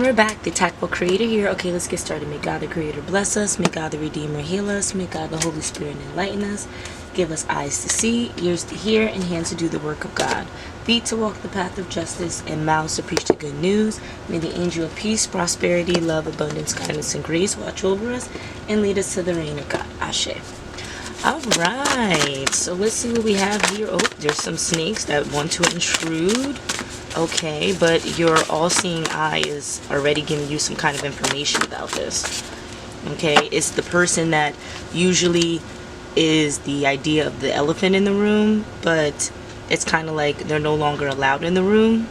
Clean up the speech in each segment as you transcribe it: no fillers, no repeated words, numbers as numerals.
we're back. The TAKful Creator here. Okay, let's get started. May God the Creator bless us. May God the Redeemer heal us. May God the Holy Spirit enlighten us. Give us eyes to see, ears to hear, and hands to do the work of God. Feet to walk the path of justice, and mouths to preach the good news. May the angel of peace, prosperity, love, abundance, kindness, and grace watch over us and lead us to the reign of God. Ashe. Alright, so let's see what we have here. Oh, there's some snakes that want to intrude. Okay, but your all-seeing eye is already giving you some kind of information about this. Okay, it's the person that usually is the idea of the elephant in the room, but it's kind of like they're no longer allowed in the room.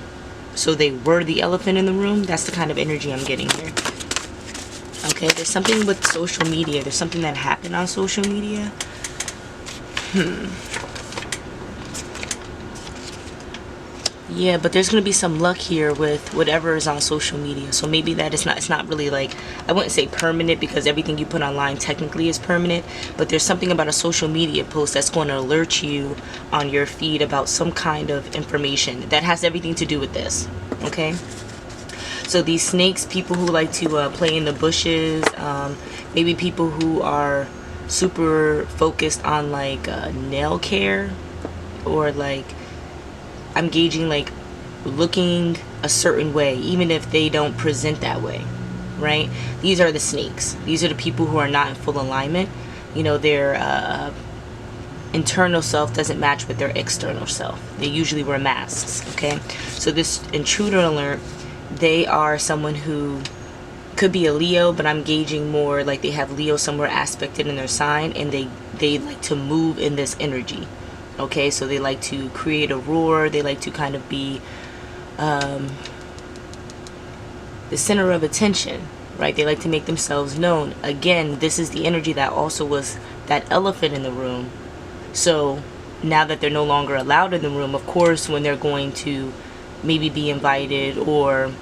So they were the elephant in the room. That's the kind of energy I'm getting here. Okay, there's something with social media. There's something that happened on social media. Yeah, but there's going to be some luck here with whatever is on social media. So maybe that it's not really like, I wouldn't say permanent, because everything you put online technically is permanent. But there's something about a social media post that's going to alert you on your feed about some kind of information that has everything to do with this. Okay? So these snakes, people who like to play in the bushes, maybe people who are super focused on like nail care, or like, I'm gauging like looking a certain way, even if they don't present that way, right? These are the snakes. These are the people who are not in full alignment. You know, their internal self doesn't match with their external self. They usually wear masks, okay? So this intruder alert, they are someone who could be a Leo, but I'm gauging more like they have Leo somewhere aspected in their sign, and they like to move in this energy. Okay, so they like to create a roar. They like to kind of be the center of attention, right? They like to make themselves known. Again, this is the energy that also was that elephant in the room. So now that they're no longer allowed in the room, of course, when they're going to maybe be invited, or,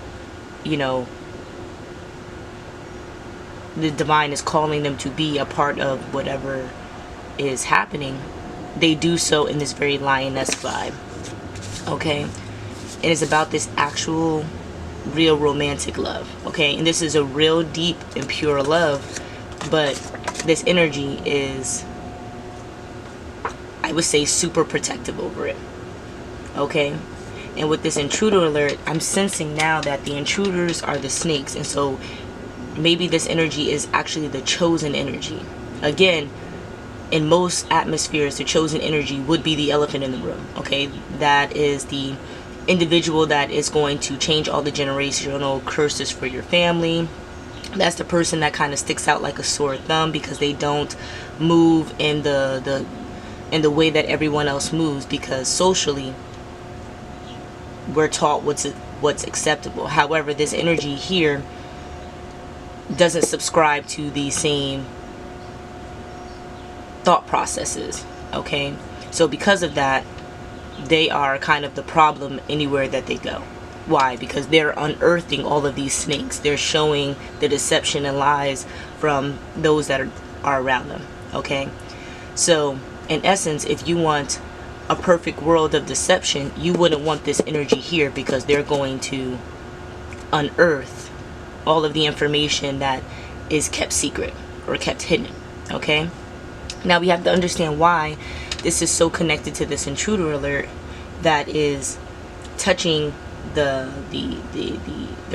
you know, the divine is calling them to be a part of whatever is happening, they do so in this very lioness vibe. Okay, it is about this actual real romantic love. Okay, and this is a real deep and pure love, but this energy is, I would say, super protective over it. Okay, and with this intruder alert, I'm sensing now that the intruders are the snakes, and so maybe this energy is actually the chosen energy. Again, in most atmospheres, the chosen energy would be the elephant in the room. Okay, that is the individual that is going to change all the generational curses for your family. That's the person that kind of sticks out like a sore thumb because they don't move in the way that everyone else moves, because socially we're taught what's acceptable. However, this energy here doesn't subscribe to the same thought processes. Okay, so because of that, they are kind of the problem anywhere that they go. Why? Because they're unearthing all of these snakes. They're showing the deception and lies from those that are around them. Okay, so in essence, if you want a perfect world of deception, you wouldn't want this energy here, because they're going to unearth all of the information that is kept secret or kept hidden. Okay, now we have to understand why this is so connected to this intruder alert that is touching the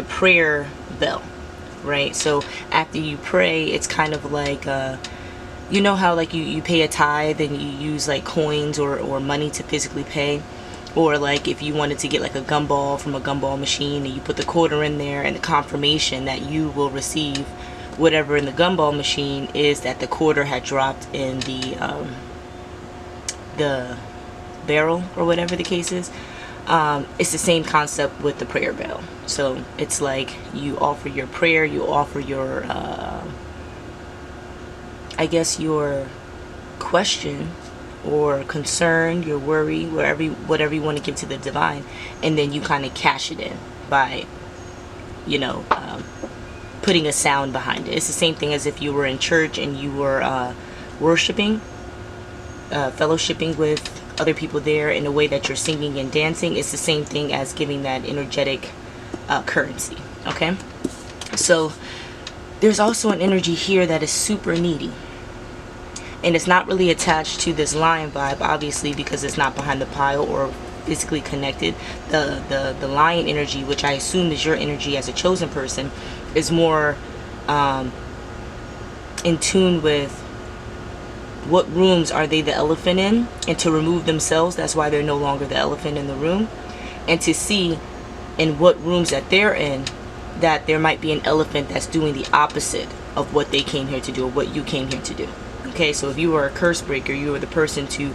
prayer bell, right? So after you pray, it's kind of like you know how like you pay a tithe and you use like coins or money to physically pay, or like if you wanted to get like a gumball from a gumball machine and you put the quarter in there, and the confirmation that you will receive whatever in the gumball machine is that the quarter had dropped in the barrel, or whatever the case is. It's the same concept with the prayer bell. So it's like you offer your prayer, you offer your I guess your question or concern, your worry, whatever you want to give to the divine, and then you kind of cash it in by, you know, putting a sound behind it. It's the same thing as if you were in church and you were worshiping, fellowshipping with other people there in a way that you're singing and dancing. It's the same thing as giving that energetic currency. Okay, So there's also an energy here that is super needy. And it's not really attached to this lion vibe, obviously, because it's not behind the pile or physically connected. The lion energy, which I assume is your energy as a chosen person, is more in tune with what rooms are they the elephant in, and to remove themselves. That's why they're no longer the elephant in the room, and to see in what rooms that they're in that there might be an elephant that's doing the opposite of what they came here to do, or what you came here to do. Okay, so if you were a curse breaker, you were the person to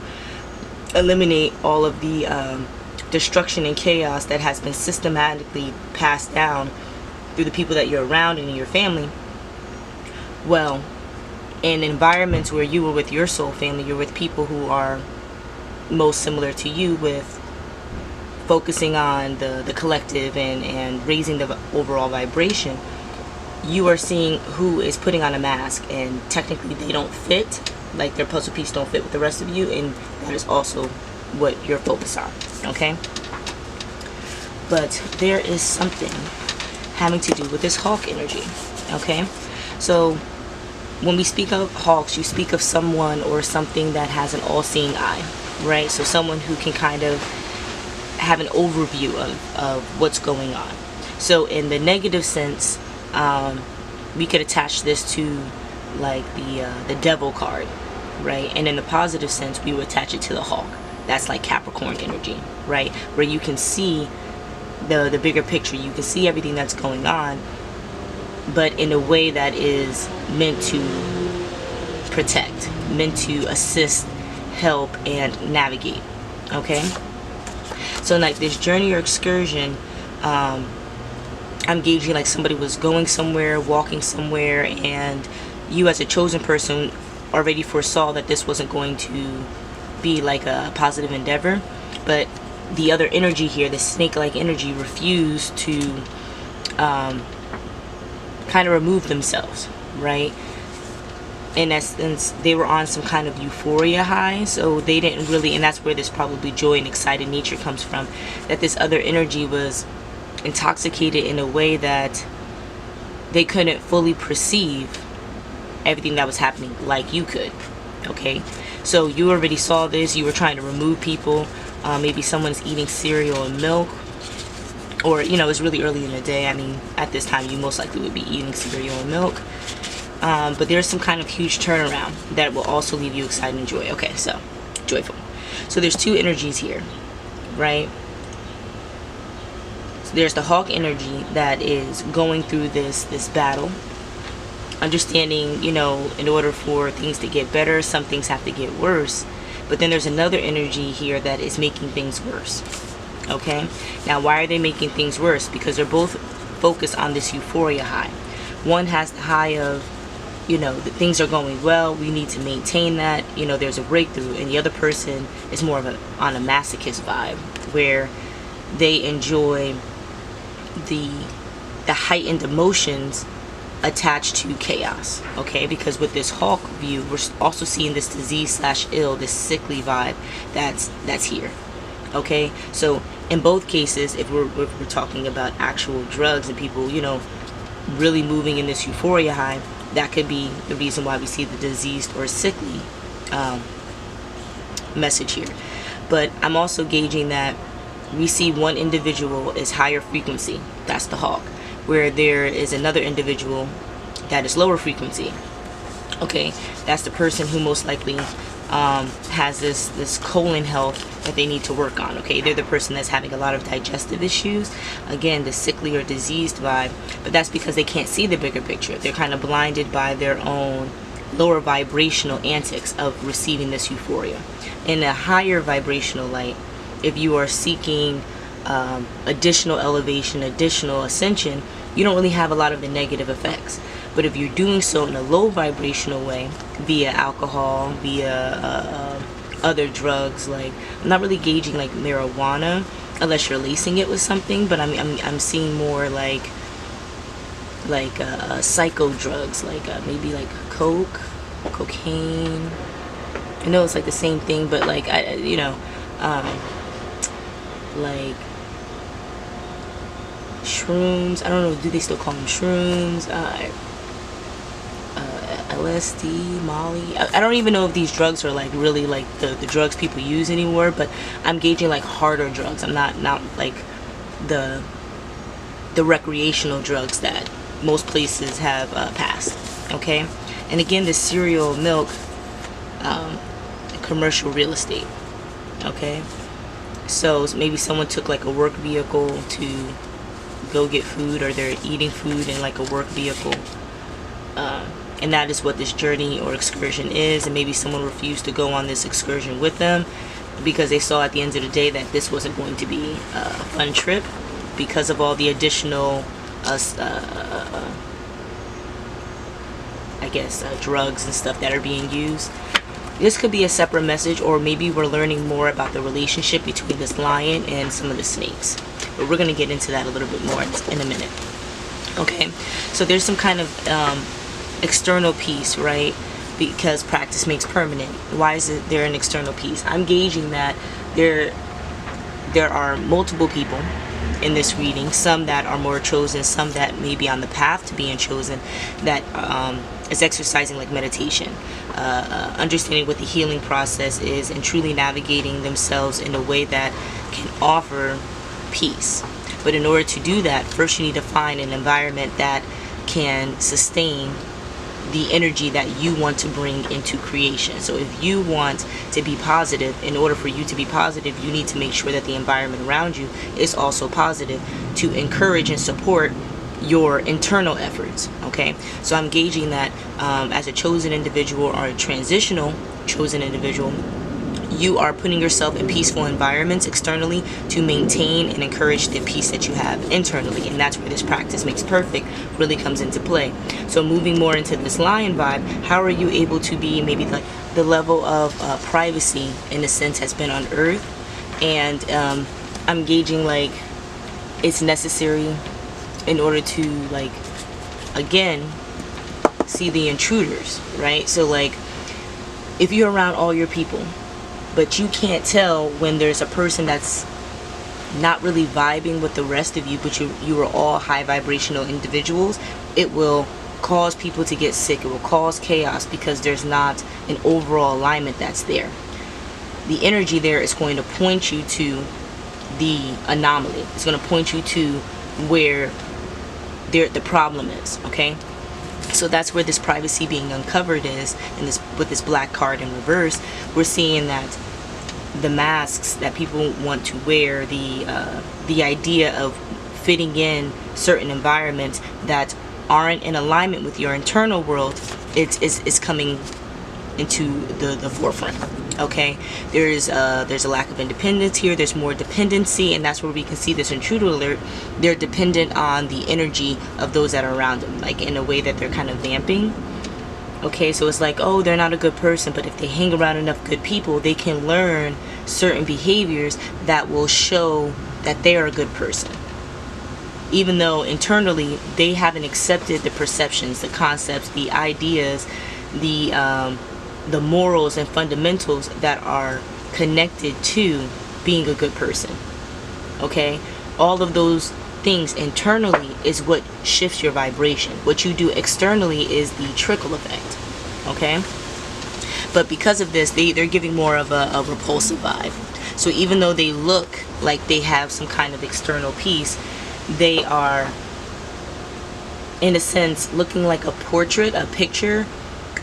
eliminate all of the destruction and chaos that has been systematically passed down through the people that you're around and in your family. Well, in environments where you were with your soul family, you're with people who are most similar to you, with focusing on the collective and raising the overall vibration, you are seeing who is putting on a mask, and technically they don't fit, like their puzzle piece don't fit with the rest of you, and that is also what you're focused on. Okay, but there is something having to do with this hawk energy. Okay, so when we speak of hawks, you speak of someone or something that has an all-seeing eye, right? So someone who can kind of have an overview of what's going on. So in the negative sense, we could attach this to like the devil card, right? And in the positive sense, we would attach it to the hawk. That's like Capricorn energy, right? Where you can see the bigger picture. You can see everything that's going on, but in a way that is meant to protect, meant to assist, help, and navigate. Okay? So like this journey or excursion, I'm gauging like somebody was going somewhere, walking somewhere, and you as a chosen person already foresaw that this wasn't going to be like a positive endeavor, but the other energy here, the snake-like energy, refused to kind of remove themselves, right? In essence, they were on some kind of euphoria high, so they didn't really, and that's where this probably joy and excited nature comes from, that this other energy was intoxicated in a way that they couldn't fully perceive everything that was happening like you could. Okay, so you already saw this, you were trying to remove people, maybe someone's eating cereal and milk, or you know, it's really early in the day. I mean, at this time you most likely would be eating cereal and milk, but there's some kind of huge turnaround that will also leave you excited and joy. Okay, so joyful. So there's two energies here, right? So there's the hawk energy that is going through this battle, understanding, you know, in order for things to get better, some things have to get worse. But then there's another energy here that is making things worse. Okay, now why are they making things worse? Because they're both focused on this euphoria high. One has the high of, you know, that things are going well, we need to maintain that, you know, there's a breakthrough, and the other person is more of on a masochist vibe, where they enjoy the heightened emotions attached to chaos. Okay, because with this hawk view, we're also seeing this disease/ill, this sickly vibe that's here. Okay, so in both cases, if we're talking about actual drugs and people, you know, really moving in this euphoria high, that could be the reason why we see the diseased or sickly message here. But I'm also gauging that we see one individual is higher frequency, that's the hawk, where there is another individual that is lower frequency. Okay, that's the person who most likely has this colon health that they need to work on. Okay, they're the person that's having a lot of digestive issues, again, the sickly or diseased vibe, but that's because they can't see the bigger picture. They're kind of blinded by their own lower vibrational antics of receiving this euphoria. In a higher vibrational light, if you are seeking additional elevation, additional ascension, you don't really have a lot of the negative effects. But if you're doing so in a low vibrational way, via alcohol, via other drugs, like I'm not really gauging like marijuana unless you're lacing it with something, but I'm seeing more like psycho drugs, like maybe like coke, cocaine. I know it's like the same thing, but like like shrooms. I don't know, do they still call them shrooms? LSD, Molly. I don't even know if these drugs are like really like the drugs people use anymore, but I'm gauging like harder drugs. I'm not like the recreational drugs that most places have passed. Okay, and again, the cereal, milk, commercial real estate. Okay, so maybe someone took like a work vehicle to go get food, or they're eating food in like a work vehicle, and that is what this journey or excursion is. And maybe someone refused to go on this excursion with them because they saw at the end of the day that this wasn't going to be a fun trip because of all the additional I guess drugs and stuff that are being used. This could be a separate message, or maybe we're learning more about the relationship between this lion and some of the snakes, but we're going to get into that a little bit more in a minute. Okay, so there's some kind of external piece, right? Because practice makes permanent. Why is it there an external piece? I'm gauging that there are multiple people in this reading, some that are more chosen, some that may be on the path to being chosen, that is exercising like meditation, understanding what the healing process is, and truly navigating themselves in a way that can offer peace. But in order to do that, first you need to find an environment that can sustain the energy that you want to bring into creation. So if you want to be positive, in order for you to be positive, you need to make sure that the environment around you is also positive to encourage and support your internal efforts. Okay, so I'm gauging that as a chosen individual or a transitional chosen individual, you are putting yourself in peaceful environments externally to maintain and encourage the peace that you have internally. And that's where this practice makes perfect really comes into play. So moving more into this lion vibe, how are you able to be maybe like the level of privacy in a sense has been on earth, and I'm gauging like it's necessary in order to like again see the intruders, right? So like if you're around all your people but you can't tell when there's a person that's not really vibing with the rest of you, but you are all high vibrational individuals, it will cause people to get sick. It will cause chaos because there's not an overall alignment that's there. The energy there is going to point you to the anomaly. It's going to point you to where the problem is. Okay, so that's where this privacy being uncovered is, and this with this black card in reverse, we're seeing that the masks that people want to wear, the idea of fitting in certain environments that aren't in alignment with your internal world, it's coming into the forefront. Okay, there's a lack of independence here. There's more dependency, and that's where we can see this intruder alert. They're dependent on the energy of those that are around them, like in a way that they're kind of vamping. Okay, so it's like, oh, they're not a good person, but if they hang around enough good people, they can learn certain behaviors that will show that they're a good person, even though internally they haven't accepted the perceptions, the concepts, the ideas, the morals and fundamentals that are connected to being a good person. Okay, all of those things internally is what shifts your vibration. What you do externally is the trickle effect. Okay, but because of this, they're giving more of a repulsive vibe. So even though they look like they have some kind of external peace, they are in a sense looking like a portrait, a picture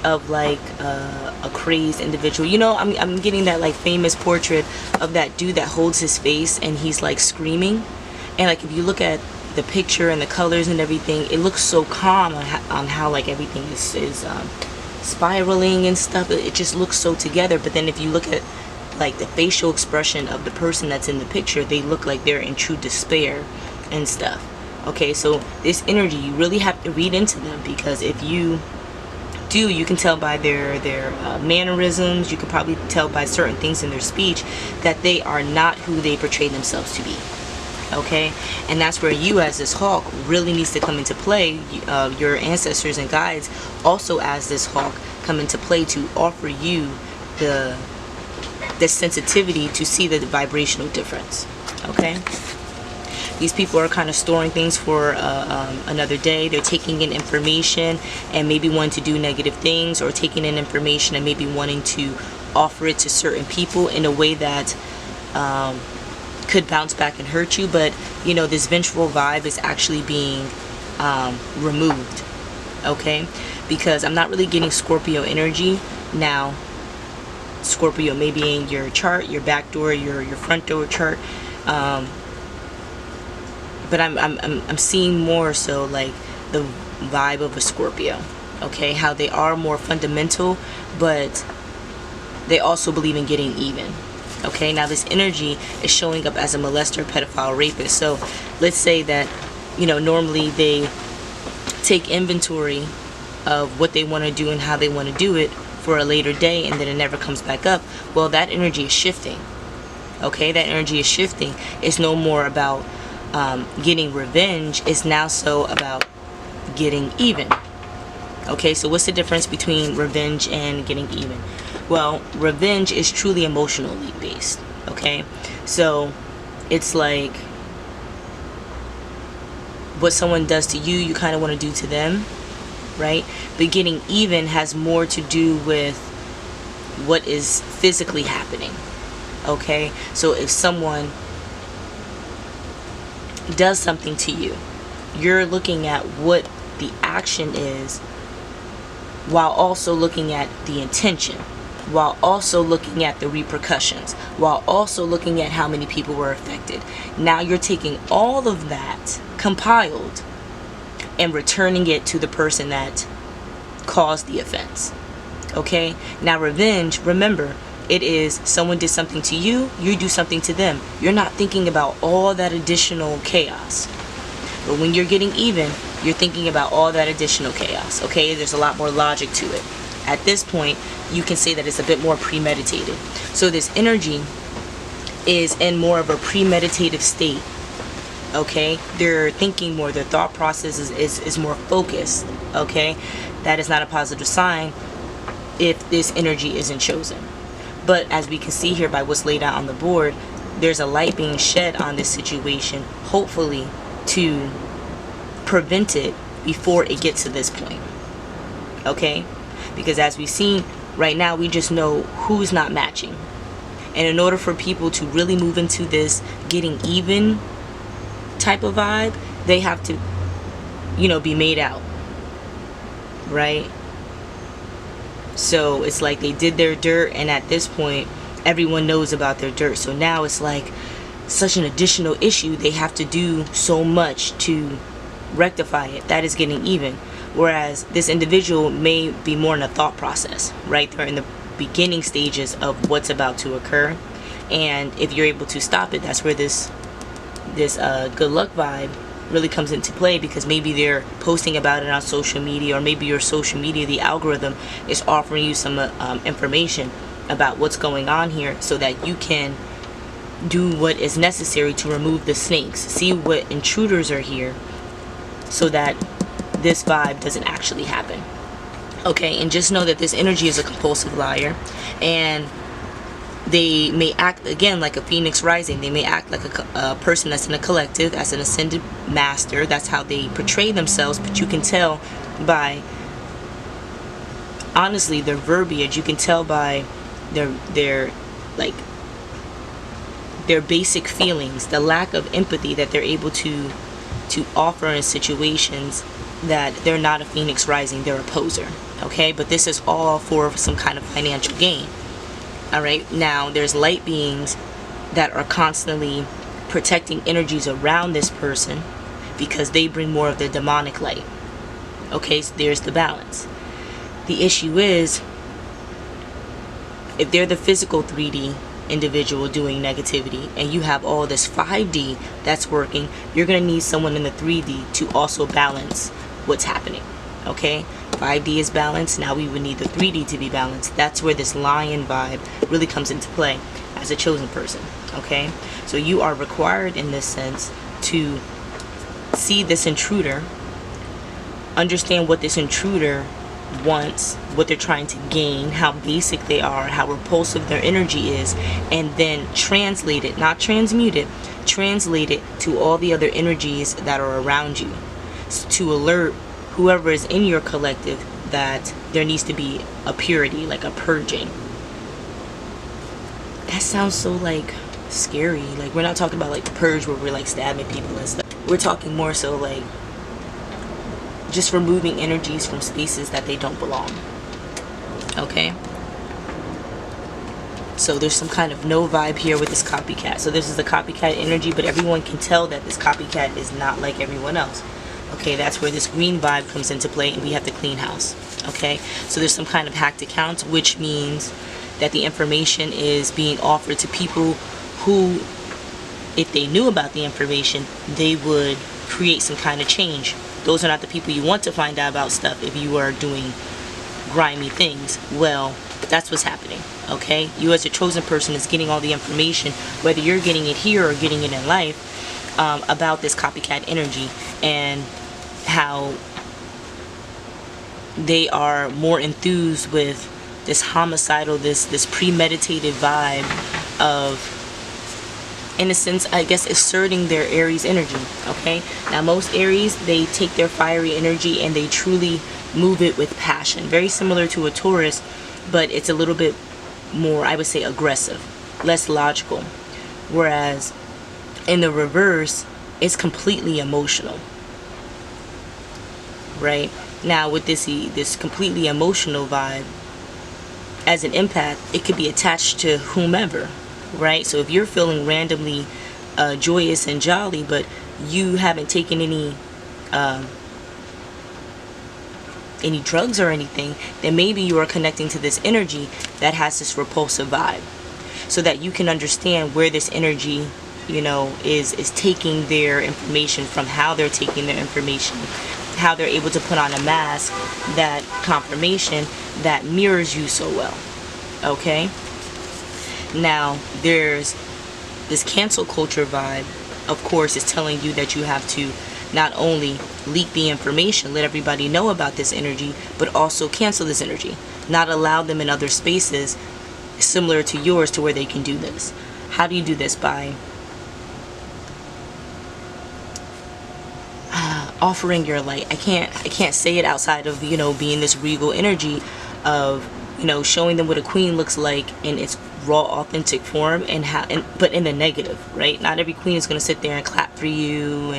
of like a crazed individual. You know, I'm getting that like famous portrait of that dude that holds his face and he's like screaming. And like if you look at the picture and the colors and everything, it looks so calm on how like everything is spiraling and stuff. It just looks so together. But then if you look at like the facial expression of the person that's in the picture, they look like they're in true despair and stuff. Okay, so this energy, you really have to read into them, because if you do, you can tell by their mannerisms. You can probably tell by certain things in their speech that they are not who they portray themselves to be. Okay, and that's where you as this hawk really needs to come into play. Your ancestors and guides also as this hawk come into play to offer you the sensitivity to see the vibrational difference. Okay, These people are kind of storing things for another day. They're taking in information and maybe wanting to do negative things, or taking in information and maybe wanting to offer it to certain people in a way that could bounce back and hurt you. But you know, this vengeful vibe is actually being removed, okay? Because I'm not really getting Scorpio energy now. Scorpio may be in your chart, your back door, your front door chart, but I'm seeing more so like the vibe of a Scorpio, okay? How they are more fundamental, but they also believe in getting even, okay? Now this energy is showing up as a molester, pedophile, rapist. So let's say that, you know, normally they take inventory of what they want to do and how they want to do it for a later day, and then it never comes back up. Well, that energy is shifting, okay? That energy is shifting. It's no more about getting revenge. It's now so about getting even, okay? So what's the difference between revenge and getting even? Well, revenge is truly emotionally based, okay? So it's like what someone does to you, you kind of want to do to them, right? But getting even has more to do with what is physically happening, okay? So if someone does something to you, you're looking at what the action is, while also looking at the intention, while also looking at the repercussions, while also looking at how many people were affected. Now you're taking all of that compiled and returning it to the person that caused the offense, okay? Now revenge, remember, it is someone did something to you, you do something to them. You're not thinking about all that additional chaos. But when you're getting even, you're thinking about all that additional chaos, okay? There's a lot more logic to it. At this point, you can say that it's a bit more premeditated. So this energy is in more of a premeditative state, okay? They're thinking more, their thought process is more focused, okay? That is not a positive sign if this energy isn't chosen. But as we can see here by what's laid out on the board, there's a light being shed on this situation, hopefully to prevent it before it gets to this point, okay? Because as we've seen right now, we just know who's not matching. And in order for people to really move into this getting even type of vibe, they have to, you know, be made out, right? So it's like they did their dirt, and at this point everyone knows about their dirt. So now it's like such an additional issue. They have to do so much to rectify it. That is getting even. Whereas this individual may be more in a thought process, right? They're in the beginning stages of what's about to occur, and if you're able to stop it, that's where this good luck vibe really comes into play, because maybe they're posting about it on social media, or maybe your social media, the algorithm is offering you some information about what's going on here, so that you can do what is necessary to remove the snakes, see what intruders are here, so that this vibe doesn't actually happen, okay? And just know that this energy is a compulsive liar, and they may act again like a phoenix rising. They may act like a person that's in a collective, as an ascended master. That's how they portray themselves. But you can tell by, honestly, their verbiage. You can tell by their basic feelings, the lack of empathy that they're able to offer in situations, that they're not a phoenix rising, they're a poser, okay? But this is all for some kind of financial gain. All right, now there's light beings that are constantly protecting energies around this person, because they bring more of the demonic light, okay? So there's the balance. The issue is, if they're the physical 3D individual doing negativity, and you have all this 5D that's working, you're going to need someone in the 3D to also balance what's happening, okay? 5D is balanced, now we would need the 3D to be balanced. That's where this lion vibe really comes into play as a chosen person, okay? So you are required in this sense to see this intruder, understand what this intruder wants, what they're trying to gain, how basic they are, how repulsive their energy is, and then translate it, not transmute it, translate it to all the other energies that are around you, to alert whoever is in your collective that there needs to be a purity, like a purging. That sounds so like scary. Like, we're not talking about like the purge where we're like stabbing people and stuff. We're talking more so like just removing energies from spaces that they don't belong. Okay? So there's some kind of no vibe here with this copycat. So this is the copycat energy, but everyone can tell that this copycat is not like everyone else. Okay, that's where this green vibe comes into play, and we have to clean house. Okay, so there's some kind of hacked account, which means that the information is being offered to people who, if they knew about the information, they would create some kind of change. Those are not the people you want to find out about stuff if you are doing grimy things. Well, that's what's happening. Okay, you as a chosen person is getting all the information, whether you're getting it here or getting it in life, about this copycat energy and how they are more enthused with this homicidal, this premeditated vibe of, in a sense, I guess, asserting their Aries energy. Okay, now most Aries, they take their fiery energy and they truly move it with passion, very similar to a Taurus, but it's a little bit more, I would say, aggressive, less logical. Whereas in the reverse, it's completely emotional. Right? Now with this completely emotional vibe, as an empath, it could be attached to whomever, right? So if you're feeling randomly joyous and jolly, but you haven't taken any drugs or anything, then maybe you are connecting to this energy that has this repulsive vibe, so that you can understand where this energy, you know, is taking their information from, how they're taking their information, how they're able to put on a mask, that confirmation that mirrors you so well. Okay, now there's this cancel culture vibe, of course, is telling you that you have to not only leak the information, let everybody know about this energy, but also cancel this energy, not allow them in other spaces similar to yours to where they can do this. How do you do this? By offering your light. I can't say it outside of, you know, being this regal energy of, you know, showing them what a queen looks like in its raw, authentic form, but in the negative, right? Not every queen is going to sit there and clap for you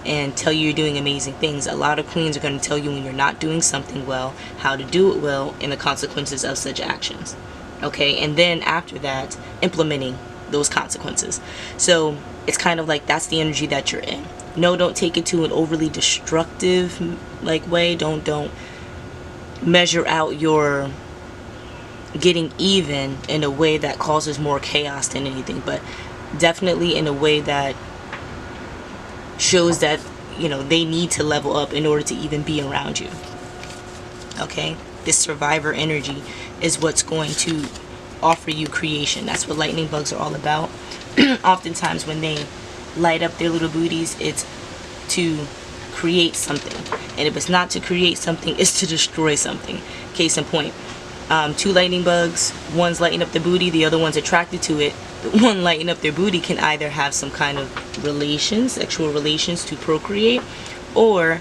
and tell you you're doing amazing things. A lot of queens are going to tell you when you're not doing something well, how to do it well, and the consequences of such actions. Okay, and then after that, implementing those consequences. So it's kind of like that's the energy that you're in. No, don't take it to an overly destructive like way. Don't measure out your getting even in a way that causes more chaos than anything, but definitely in a way that shows that, you know, they need to level up in order to even be around you. Okay, this survivor energy is what's going to offer you creation. That's what lightning bugs are all about. Oftentimes when they light up their little booties, it's to create something, and if it's not to create something, it's to destroy something. Case in point, two lightning bugs, one's lighting up the booty, the other one's attracted to it. The one lighting up their booty can either have some kind of relations, sexual relations to procreate, or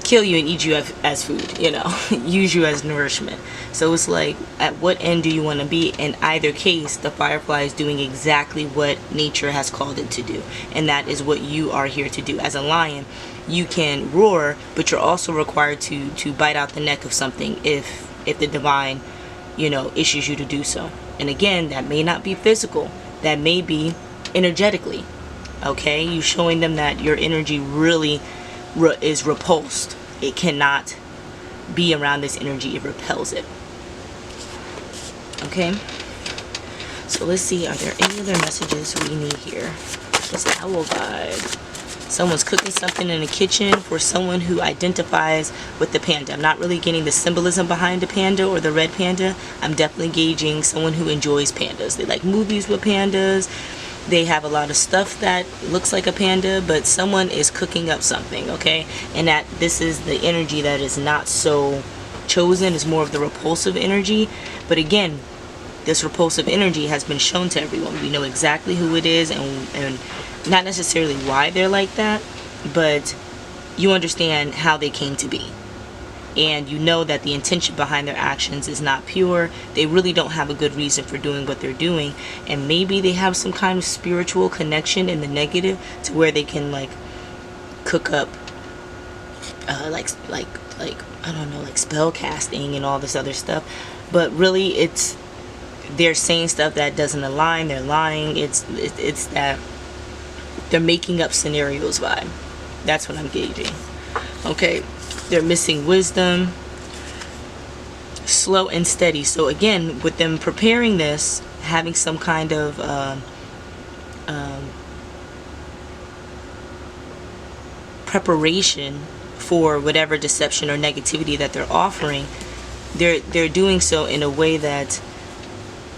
kill you and eat you as food, you know, use you as nourishment. So it's like, at what end do you want to be? In either case, the firefly is doing exactly what nature has called it to do, and that is what you are here to do. As a lion, you can roar, but you're also required to bite out the neck of something if the divine, you know, issues you to do so. And again, that may not be physical, that may be energetically. Okay, you showing them that your energy really is repulsed. It cannot be around this energy, it repels it. Okay, so let's see, are there any other messages we need here? This owl vibe. Someone's cooking something in the kitchen for someone who identifies with the panda. I'm not really getting the symbolism behind the panda or the red panda. I'm definitely gauging someone who enjoys pandas. They like movies with pandas. They have a lot of stuff that looks like a panda, but someone is cooking up something, okay? And that this is the energy that is not so chosen, is more of the repulsive energy. But again, this repulsive energy has been shown to everyone. We know exactly who it is, and not necessarily why they're like that, but you understand how they came to be. And you know that the intention behind their actions is not pure. They really don't have a good reason for doing what they're doing. And maybe they have some kind of spiritual connection in the negative to where they can like cook up like I don't know, like spell casting and all this other stuff. But really they're saying stuff that doesn't align. They're lying. It's that they're making up scenarios vibe. That's what I'm gauging. Okay, they're missing wisdom, slow and steady. So again, with them preparing this, having some kind of preparation for whatever deception or negativity that they're offering, they're doing so in a way that,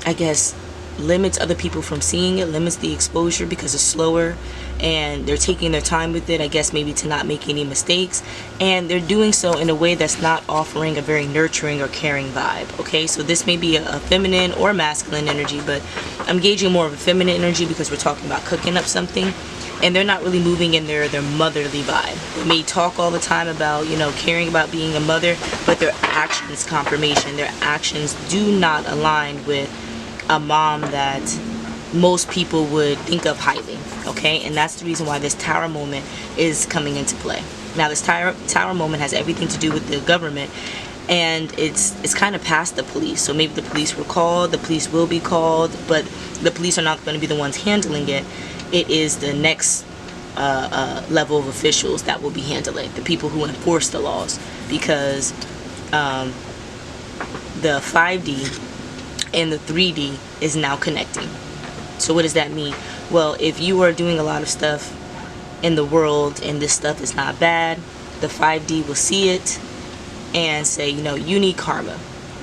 I guess, limits other people from seeing it, limits the exposure because it's slower, and they're taking their time with it, I guess, maybe to not make any mistakes. And they're doing so in a way that's not offering a very nurturing or caring vibe. Okay, so this may be a feminine or masculine energy, but I'm gauging more of a feminine energy because we're talking about cooking up something. And they're not really moving in their motherly vibe. They may talk all the time about, you know, caring about being a mother, but their actions, confirmation, their actions do not align with a mom that most people would think of highly. Okay, and that's the reason why this tower moment is coming into play. Now, this tower moment has everything to do with the government, and it's kind of past the police. So maybe the police were called, the police will be called, but the police are not going to be the ones handling it. It is the next level of officials that will be handling it, the people who enforce the laws, because the 5D and the 3D is now connecting. So what does that mean? Well, if you are doing a lot of stuff in the world and this stuff is not bad, the 5D will see it and say, you know, you need karma.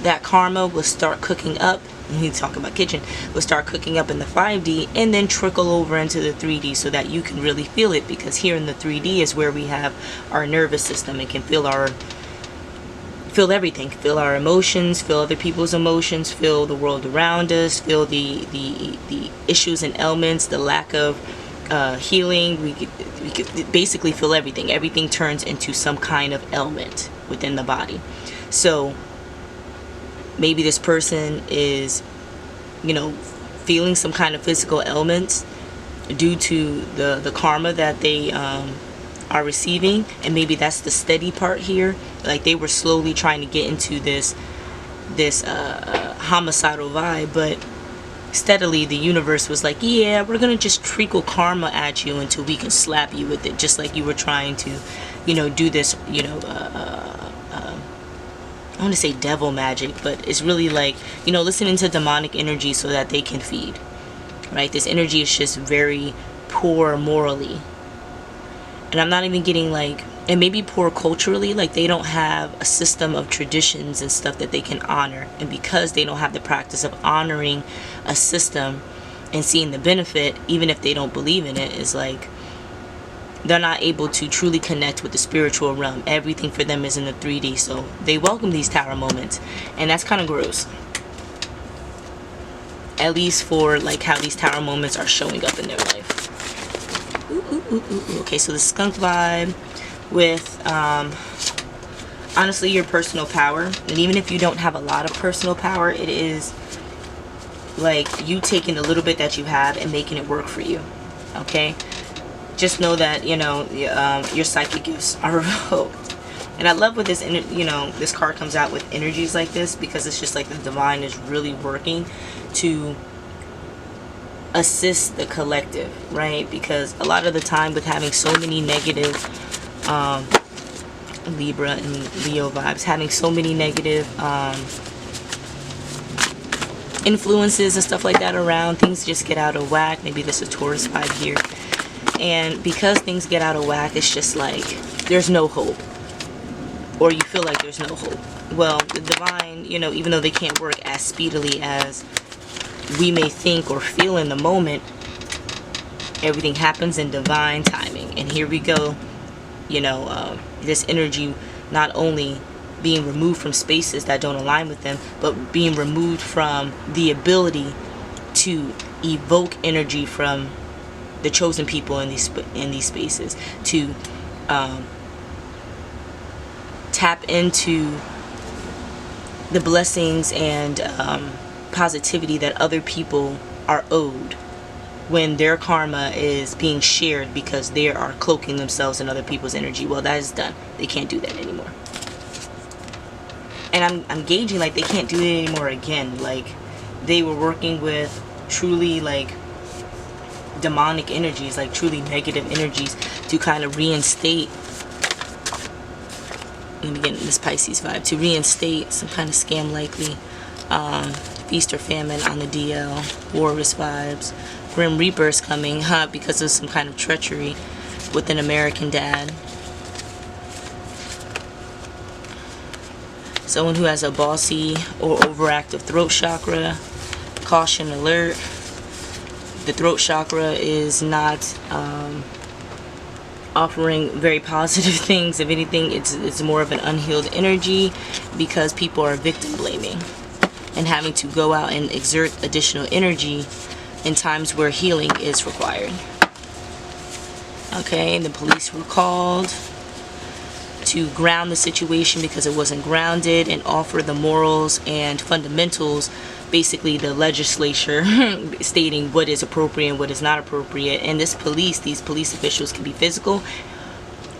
That karma will start cooking up. We talk about kitchen, will start cooking up in the 5D and then trickle over into the 3D so that you can really feel it, because here in the 3D is where we have our nervous system. It can feel everything, feel our emotions, feel other people's emotions, feel the world around us, feel the issues and ailments, the lack of healing. We could basically feel everything. Everything turns into some kind of ailment within the body. So maybe this person is, you know, feeling some kind of physical ailments due to the karma that they are receiving, and maybe that's the steady part here. Like they were slowly trying to get into this homicidal vibe, but steadily the universe was like, yeah, we're gonna just trickle karma at you until we can slap you with it, just like you were trying to, you know, do this, you know, I want to say devil magic, but it's really like, you know, listening to demonic energy so that they can feed, right? This energy is just very poor morally. And I'm not even getting like, and maybe poor culturally, like they don't have a system of traditions and stuff that they can honor. And because they don't have the practice of honoring a system and seeing the benefit, even if they don't believe in it, is like, they're not able to truly connect with the spiritual realm. Everything for them is in the 3D. So they welcome these tower moments. And that's kind of gross. At least for like how these tower moments are showing up in their life. Okay, so the skunk vibe with honestly your personal power. And even if you don't have a lot of personal power, it is like you taking the little bit that you have and making it work for you. Okay? Just know that, you know, your psychic gifts are revoked. And I love when this, you know, this card comes out with energies like this, because it's just like the divine is really working to assist the collective, right? Because a lot of the time with having so many negative Libra and Leo vibes, having so many negative influences and stuff like that around, things just get out of whack. Maybe this is Taurus vibe here. And because things get out of whack, it's just like there's no hope, or you feel like there's no hope. Well, the divine, you know, even though they can't work as speedily as we may think or feel in the moment, everything happens in divine timing. And here we go, you know, this energy not only being removed from spaces that don't align with them, but being removed from the ability to evoke energy from the chosen people in these spaces, to tap into the blessings and positivity that other people are owed when their karma is being shared because they are cloaking themselves in other people's energy. Well, that is done. They can't do that anymore. And I'm gauging like they can't do it anymore again. Like they were working with truly like demonic energies, like truly negative energies, to kind of reinstate, let me get this Pisces vibe, to reinstate some kind of scam likely, feast or famine on the DL, Walrus vibes, Grim Reaper's coming, because of some kind of treachery with an American dad. Someone who has a bossy or overactive throat chakra. Caution alert. The throat chakra is not offering very positive things. If anything, it's more of an unhealed energy because people are victim blaming and having to go out and exert additional energy in times where healing is required. Okay, and the police were called to ground the situation because it wasn't grounded, and offer the morals and fundamentals, basically the legislature stating what is appropriate and what is not appropriate. And these police officials can be physical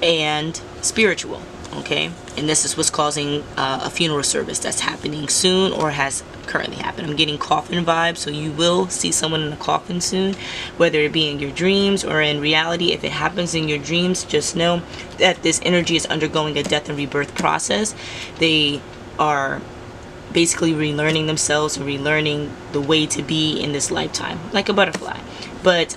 and spiritual. Okay, and this is what's causing a funeral service that's happening soon or has currently happened. I'm getting coffin vibes, so you will see someone in a coffin soon, whether it be in your dreams or in reality. If it happens in your dreams, just know that this energy is undergoing a death and rebirth process. They are basically relearning themselves and relearning the way to be in this lifetime, like a butterfly. But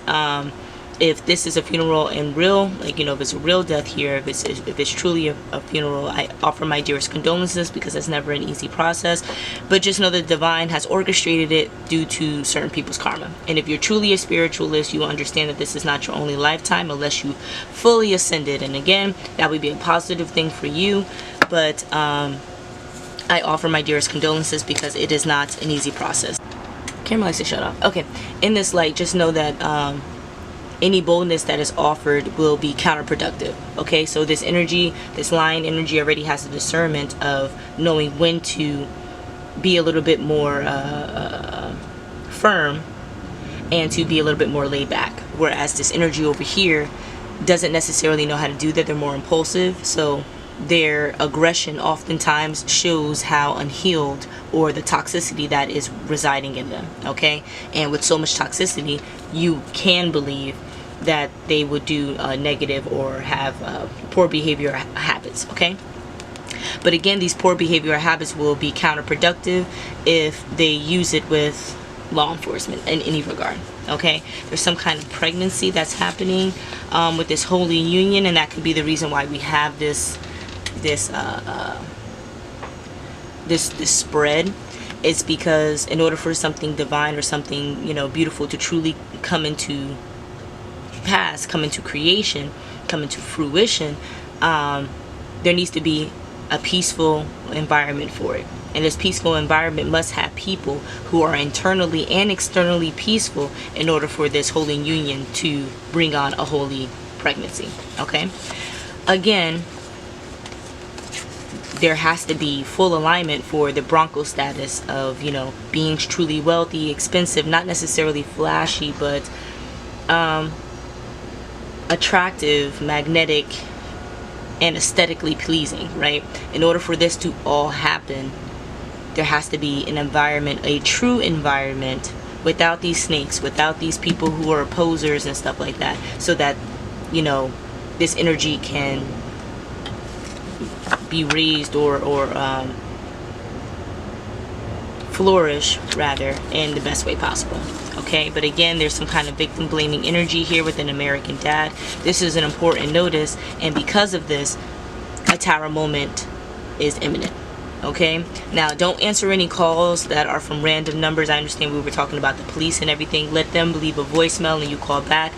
if this is a funeral in real, like, you know, if it's a real death here, if it's truly a funeral, I offer my dearest condolences, because it's never an easy process. But just know that the divine has orchestrated it due to certain people's karma. And if you're truly a spiritualist, you will understand that this is not your only lifetime unless you fully ascended. And again, that would be a positive thing for you. But I offer my dearest condolences because it is not an easy process. Camera likes to shut off. Okay, in this light, just know that any boldness that is offered will be counterproductive. Okay, so this energy, this lion energy, already has a discernment of knowing when to be a little bit more firm and to be a little bit more laid back. Whereas this energy over here doesn't necessarily know how to do that. They're more impulsive, so their aggression oftentimes shows how unhealed or the toxicity that is residing in them. Okay, and with so much toxicity, you can believe that they would do negative or have poor behavior habits. Okay, but again, these poor behavior habits will be counterproductive if they use it with law enforcement in any regard. Okay, there's some kind of pregnancy that's happening with this holy union, and that could be the reason why we have this spread. It's because in order for something divine or something, you know, beautiful to truly come into pass, come into creation, come into fruition, there needs to be a peaceful environment for it. And this peaceful environment must have people who are internally and externally peaceful in order for this holy union to bring on a holy pregnancy. Okay, again, there has to be full alignment for the Bronco status of, you know, being truly wealthy, expensive, not necessarily flashy, but attractive, magnetic, and aesthetically pleasing, right? In order for this to all happen, there has to be an environment, a true environment, without these snakes, without these people who are posers and stuff like that, so that, you know, this energy can be raised or flourish, rather, in the best way possible. Okay, but again, there's some kind of victim blaming energy here with an American dad. This is an important notice, and because of this, a tower moment is imminent. Okay, now don't answer any calls that are from random numbers. I understand we were talking about the police and everything. Let them leave a voicemail and you call back,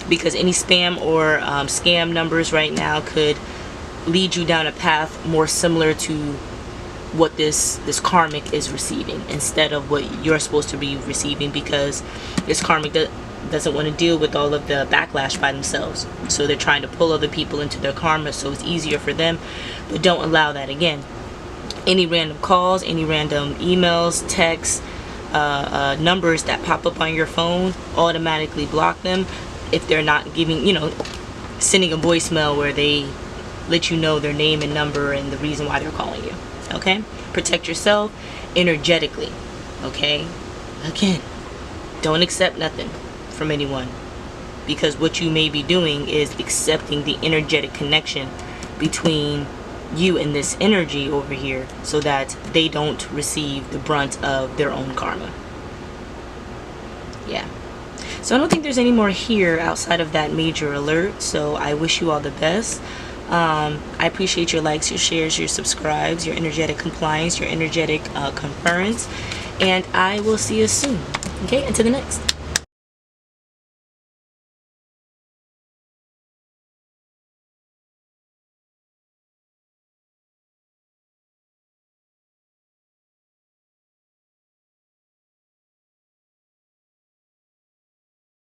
because any spam or scam numbers right now could lead you down a path more similar to what this karmic is receiving instead of what you're supposed to be receiving, because this karmic doesn't want to deal with all of the backlash by themselves. So they're trying to pull other people into their karma so it's easier for them. But don't allow that. Again, any random calls, any random emails, texts, numbers that pop up on your phone, automatically block them. If they're not giving, sending a voicemail where they let you know their name and number and the reason why they're calling you. Okay? Protect yourself energetically. Okay? Again, don't accept nothing from anyone, because what you may be doing is accepting the energetic connection between you and this energy over here, so that they don't receive the brunt of their own karma. Yeah. So I don't think there's any more here outside of that major alert. So I wish you all the best. I appreciate your likes, your shares, your subscribes, your energetic compliance, your energetic concurrence. And I will see you soon. Okay, until the next.